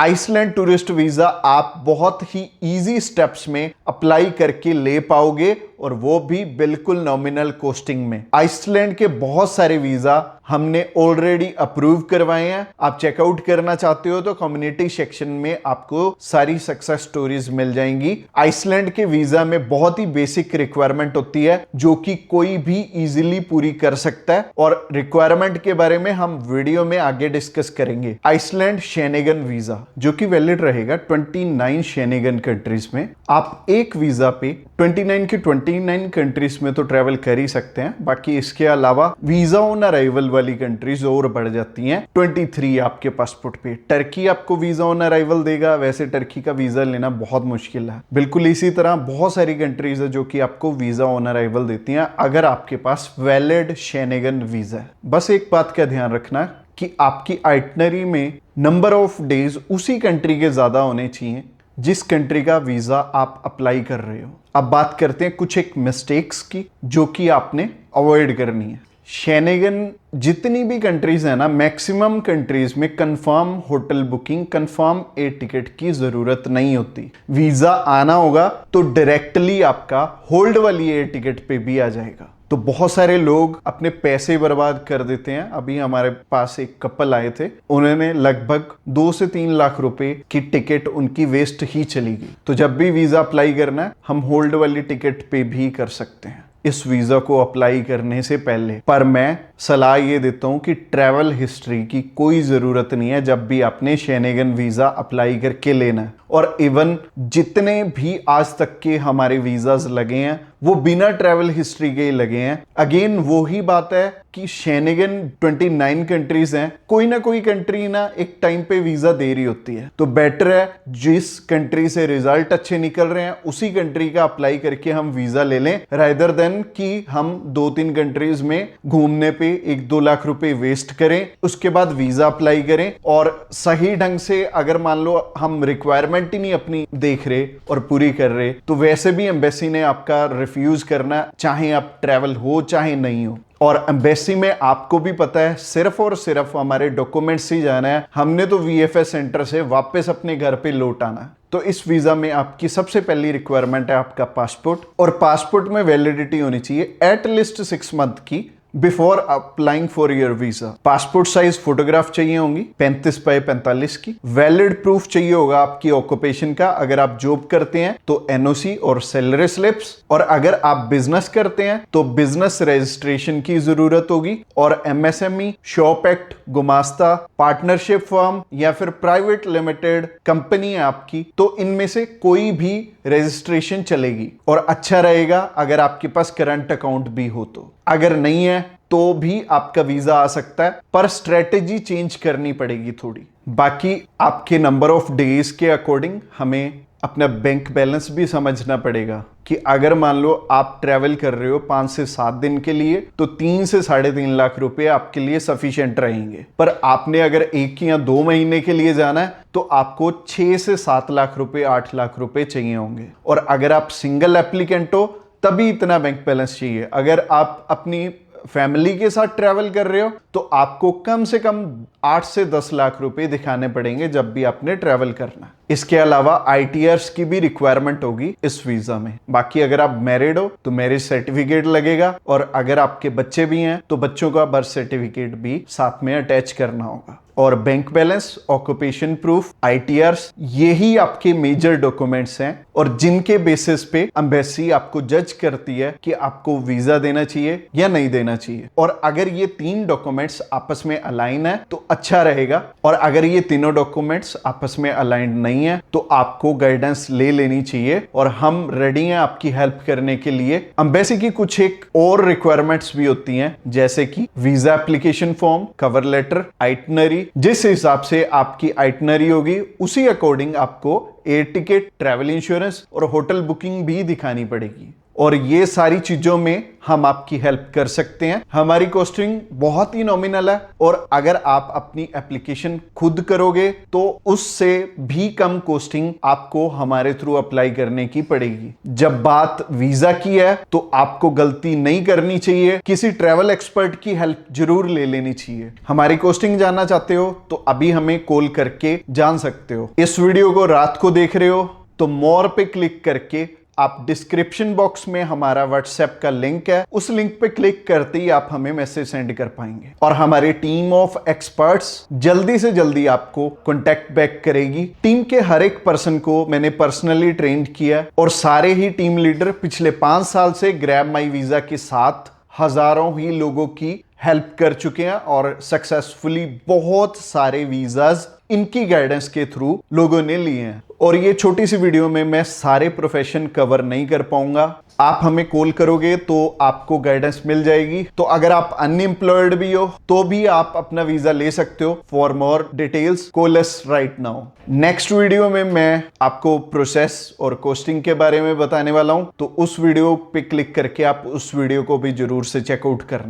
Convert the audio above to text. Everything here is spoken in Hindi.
आइसलैंड टूरिस्ट वीजा आप बहुत ही इजी स्टेप्स में अप्लाई करके ले पाओगे और वो भी बिल्कुल नॉमिनल कॉस्टिंग में। आइसलैंड के बहुत सारे वीजा हमने ऑलरेडी अप्रूव करवाए हैं। आप चेकआउट करना चाहते हो तो कम्युनिटी सेक्शन में आपको सारी सक्सेस स्टोरीज मिल जाएंगी। आइसलैंड के वीजा में बहुत ही बेसिक रिक्वायरमेंट होती है जो कि कोई भी इजीली पूरी कर सकता है और रिक्वायरमेंट के बारे में हम वीडियो में आगे डिस्कस करेंगे। आइसलैंड शेनेगन वीजा जो कि वैलिड रहेगा 29 शेनेगन कंट्रीज में। आप एक वीजा पे 29 के 29 कंट्रीज में तो ट्रेवल कर ही सकते हैं, बाकी इसके अलावा वीजा ऑन अराइवल वाली कंट्रीज और बढ़ जाती हैं 23 आपके पासपोर्ट पे। टर्की आपको वीजा ऑन अराइवल देगा, वैसे टर्की का वीजा लेना बहुत मुश्किल है। बिल्कुल इसी तरह बहुत सारी कंट्रीज है जो कि आपको वीजा ऑन अराइवल देती हैं अगर आपके पास वैलिड शेनेगन वीजा है। बस एक बात का ध्यान रखना कि आपकी आइटनरी में नंबर ऑफ डेज उसी कंट्री के ज्यादा होने चाहिए जिस कंट्री का वीजा आप अप्लाई कर रहे हो। अब बात करते हैं कुछ एक मिस्टेक्स की जो कि आपने अवॉइड करनी है। शेनेगन जितनी भी कंट्रीज है ना, मैक्सिमम कंट्रीज में confirm hotel booking, confirm air ticket की जरूरत नहीं होती। वीजा आना होगा तो डायरेक्टली आपका होल्ड वाली एयर टिकट पे भी आ जाएगा। तो बहुत सारे लोग अपने पैसे बर्बाद कर देते हैं। अभी हमारे पास एक कपल आए थे, उन्होंने लगभग 2 से 3 लाख रुपए की टिकट उनकी वेस्ट ही चली गई। तो जब भी वीजा अप्लाई करना है हम होल्ड वाली टिकट पे भी कर सकते हैं इस वीजा को अप्लाई करने से पहले। पर मैं सलाह ये देता हूं कि ट्रैवल हिस्ट्री की कोई जरूरत नहीं है जब भी आपने शेनेगन वीजा अप्लाई करके लेना है। और इवन जितने भी आज तक के हमारे वीजाज लगे हैं वो बिना ट्रैवल हिस्ट्री के ही लगे हैं। अगेन वो ही बात है कि शेनेगन 29 कंट्रीज हैं, कोई ना कोई कंट्री ना एक टाइम पे वीजा दे रही होती है। तो बेटर है जिस कंट्री से रिजल्ट अच्छे निकल रहे हैं उसी कंट्री का अप्लाई करके हम वीजा ले लें, रादर देन कि हम 2-3 कंट्रीज में घूमने पे 1-2 लाख रुपए वेस्ट करें, उसके बाद वीजा अप्लाई करें और सही ढंग से अगर मान लो हम रिक्वायरमेंट ही नहीं अपनी देख रहे और पूरी कर रहे तो वैसे भी एम्बेसी ने आपका रिफ्यूज करना, चाहे आप ट्रैवल हो चाहे नहीं हो। और एम्बेसी में आपको भी पता है सिर्फ और सिर्फ हमारे डॉक्यूमेंट्स ही जाना है, हमने तो वीएफएस सेंटर से वापस अपने घर पे लौट आना है। तो इस वीजा में आपकी सबसे पहली रिक्वायरमेंट है आपका पासपोर्ट, और पासपोर्ट में वैलिडिटी होनी चाहिए एटलीस्ट 6 मंथ की before applying for your visa. Passport size photograph चाहिए होंगी 35 बाय 45 की। वैलिड प्रूफ चाहिए होगा आपकी ऑक्यूपेशन का, अगर आप जॉब करते हैं तो एनओसी और सैलरी स्लिप्स, और अगर आप बिजनेस करते हैं तो बिजनेस रजिस्ट्रेशन की जरूरत होगी। और एमएसएमई, शॉप एक्ट, गुमास्ता, पार्टनरशिप फर्म या फिर प्राइवेट लिमिटेड कंपनी है आपकी, तो इनमें से कोई भी रजिस्ट्रेशन चलेगी और अच्छा रहेगा अगर आपके पास करंट अकाउंट भी हो तो। अगर नहीं है तो भी आपका वीजा आ सकता है, पर स्ट्रेटेजी चेंज करनी पड़ेगी थोड़ी। बाकी आपके नंबर ऑफ डेज के अकॉर्डिंग हमें अपना बैंक बैलेंस भी समझना पड़ेगा कि अगर मान लो आप ट्रैवल कर रहे हो 5 से 7 दिन के लिए तो 3 से 3.5 लाख रुपए आपके लिए सफिशिएंट रहेंगे। पर आपने अगर 1 या 2 महीने के लिए जाना है तो आपको 6 से 7 लाख रुपए, 8 लाख रुपए चाहिए होंगे। और अगर आप सिंगल एप्लीकेंट हो तभी इतना बैंक बैलेंस चाहिए। अगर आप अपनी फैमिली के साथ ट्रैवल कर रहे हो तो आपको कम से कम 8 से 10 लाख रुपए दिखाने पड़ेंगे जब भी आपने ट्रैवल करना। इसके अलावा आईटीआर्स की भी रिक्वायरमेंट होगी इस वीजा में। बाकी अगर आप मैरिड हो तो मैरिज सर्टिफिकेट लगेगा, और अगर आपके बच्चे भी हैं तो बच्चों का बर्थ सर्टिफिकेट भी साथ में अटैच करना होगा। और बैंक बैलेंस, ऑक्यूपेशन प्रूफ, आईटीआर्स, यही आपके मेजर डॉक्यूमेंट्स हैं और जिनके बेसिस पे एम्बेसी आपको जज करती है कि आपको वीजा देना चाहिए या नहीं देना चाहिए। और अगर ये 3 डॉक्यूमेंट्स आपस में अलाइन है तो अच्छा रहेगा, और अगर ये तीनों डॉक्यूमेंट्स आपस में अलाइंड नहीं है तो आपको गाइडेंस ले लेनी चाहिए। और हम रेडी हैं आपकी हेल्प करने के लिए। एम्बेसी की कुछ एक और रिक्वायरमेंट्स भी होती हैं, जैसे कि visa application form, cover letter, itinerary. जिस हिसाब से आपकी आइटनरी होगी उसी अकॉर्डिंग आपको एयर टिकट, ट्रैवल इंश्योरेंस और होटल बुकिंग भी दिखानी पड़ेगी। और ये सारी चीजों में हम आपकी हेल्प कर सकते हैं। हमारी कॉस्टिंग बहुत ही नॉमिनल है और अगर आप अपनी एप्लीकेशन खुद करोगे तो उससे भी कम कॉस्टिंग आपको हमारे थ्रू अप्लाई करने की पड़ेगी। जब बात वीजा की है तो आपको गलती नहीं करनी चाहिए, किसी ट्रैवल एक्सपर्ट की हेल्प जरूर ले लेनी चाहिए। हमारी कॉस्टिंग जानना चाहते हो तो अभी हमें कॉल करके जान सकते हो। इस वीडियो को रात को देख रहे हो तो मोर पे क्लिक करके आप डिस्क्रिप्शन बॉक्स में हमारा व्हाट्सएप का लिंक है, उस लिंक पे क्लिक करते ही आप हमें मैसेज सेंड कर पाएंगे और हमारी टीम ऑफ एक्सपर्ट्स जल्दी से जल्दी आपको कांटेक्ट बैक करेगी। टीम के हर एक पर्सन को मैंने पर्सनली ट्रेंड किया और सारे ही टीम लीडर पिछले 5 साल से ग्रैब माई वीजा के साथ हजारों ही लोगों की हेल्प कर चुके हैं और सक्सेसफुली बहुत सारे वीजाज इनकी गाइडेंस के थ्रू लोगों ने लिए हैं। और ये छोटी सी वीडियो में मैं सारे प्रोफेशन कवर नहीं कर पाऊंगा। आप हमें कॉल करोगे तो आपको गाइडेंस मिल जाएगी। तो अगर आप अनएम्प्लॉयड भी हो तो भी आप अपना वीजा ले सकते हो। For more details call us right now. Next video में मैं आपको प्रोसेस और कॉस्टिंग के बारे में बताने वाला हूं, तो उस वीडियो पे क्लिक करके आप उस वीडियो को भी जरूर से चेकआउट करना।